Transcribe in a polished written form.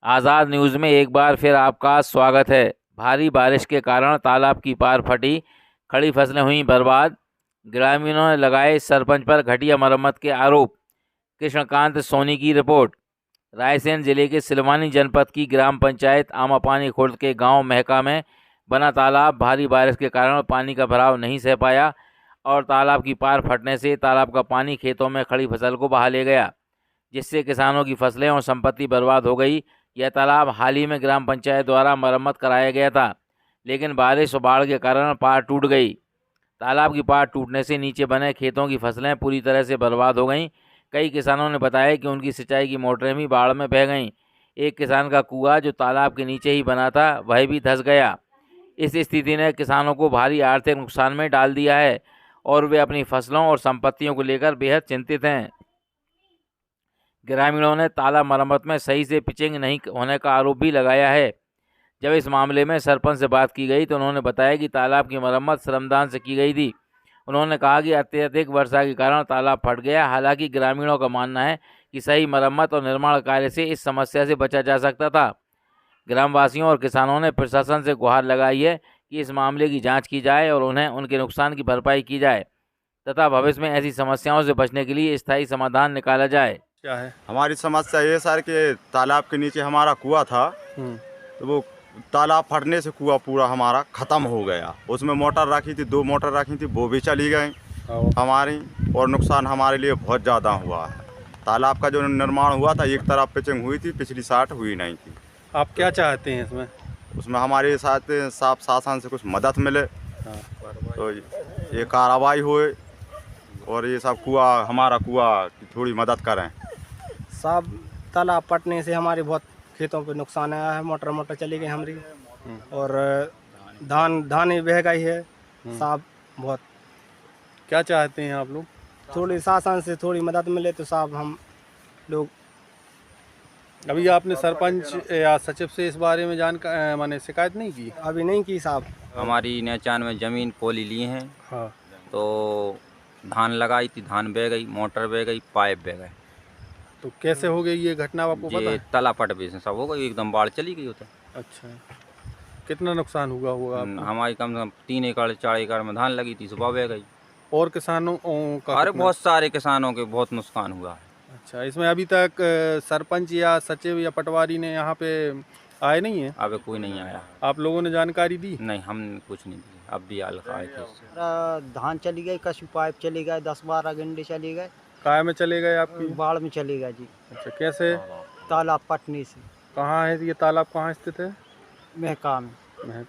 आज़ाद news में एक बार फिर आपका स्वागत है। भारी बारिश के कारण तालाब की पार फटी, खड़ी फसलें हुई बर्बाद। ग्रामीणों ने लगाए सरपंच पर घटिया मरम्मत के आरोप। कृष्णकांत सोनी की रिपोर्ट। रायसेन जिले के सिलवानी जनपद की ग्राम पंचायत आमापानी खुर्द के गांव महका में बना तालाब भारी बारिश के कारण पानी का भराव नहीं सह पाया और तालाब की पार फटने से तालाब का पानी खेतों में खड़ी फसल को बहा ले गया, जिससे किसानों की फसलें और संपत्ति बर्बाद हो गई। यह तालाब हाल ही में ग्राम पंचायत द्वारा मरम्मत कराया गया था, लेकिन बारिश और बाढ़ के कारण पार टूट गई। तालाब की पार टूटने से नीचे बने खेतों की फसलें पूरी तरह से बर्बाद हो गईं। कई किसानों ने बताया कि उनकी सिंचाई की मोटरें भी बाढ़ में बह गईं। एक किसान का कुआं जो तालाब के नीचे ही बना था वह भी धंस गया। इस स्थिति ने किसानों को भारी आर्थिक नुकसान में डाल दिया है और वे अपनी फसलों और संपत्तियों को लेकर बेहद चिंतित हैं। ग्रामीणों ने तालाब मरम्मत में सही से पिचिंग नहीं होने का आरोप भी लगाया है। जब इस मामले में सरपंच से बात की गई तो उन्होंने बताया कि तालाब की मरम्मत श्रमदान से की गई थी। उन्होंने कहा कि अत्यधिक वर्षा के कारण तालाब फट गया। हालांकि ग्रामीणों का मानना है कि सही मरम्मत और निर्माण कार्य से इस समस्या से बचा जा सकता था। ग्रामवासियों और किसानों ने प्रशासन से गुहार लगाई है कि इस मामले की जांच की जाए और उन्हें उनके नुकसान की भरपाई की जाए तथा भविष्य में ऐसी समस्याओं से बचने के लिए स्थायी समाधान निकाला जाए। क्या है हमारी समस्या ये सर कि तालाब के नीचे हमारा कुआं था, तो वो तालाब फटने से कुआं पूरा हमारा ख़त्म हो गया। उसमें मोटर रखी थी, 2 मोटर रखी थी, वो भी चली गई हमारी, और नुकसान हमारे लिए बहुत ज़्यादा हुआ है। तालाब का जो निर्माण हुआ था, एक तरफ पिचिंग हुई थी, पिछली साइड हुई नहीं थी। आप क्या चाहते हैं इसमें? उसमें हमारे साथ साफ शासन से कुछ मदद मिले, तो ये कार्रवाई होए और ये सब हमारा कुआं की थोड़ी मदद करें। साहब, तालाब फटने से हमारे बहुत खेतों पे नुकसान आया है। मोटर चली गई हमारी, और धान ही बह गई है साहब। बहुत क्या चाहते हैं आप लोग? थोड़ी शासन से थोड़ी मदद मिले तो साहब हम लोग। अभी आपने सरपंच या सचिव से इस बारे में माने शिकायत नहीं की? अभी नहीं की साहब। हमारी 99 ज़मीन पोली ली हैं। हाँ। तो धान लगाई थी, धान बह गई, मोटर बह गई, पाइप बह गए। तो कैसे हो गई ये घटना, आपको पता ये है? तालाब फट भी सब हो गई, एकदम बाढ़ चली गई होता। अच्छा, कितना नुकसान हुआ होगा आपको? हमारी कम से कम 3 एकड़ 4 एकड़ में धान लगी थी, सुबह बह गई। और किसानों का अरे कितना? बहुत सारे किसानों के बहुत नुकसान हुआ है। अच्छा, इसमें अभी तक सरपंच या सचिव या पटवारी ने यहाँ पे आए नहीं है? अब कोई नहीं आया। आप लोगों ने जानकारी दी? नहीं, हम कुछ नहीं दी। अब भी हाल आए थे। धान चली गई, कछु पाइप चली गए, 10-12 गंडे चली गए। काय में चले गए आपकी? बाढ़ में चली गए जी। अच्छा, कैसे? तालाब फटने से। कहाँ है ये तालाब, कहाँ स्थित है? महका में।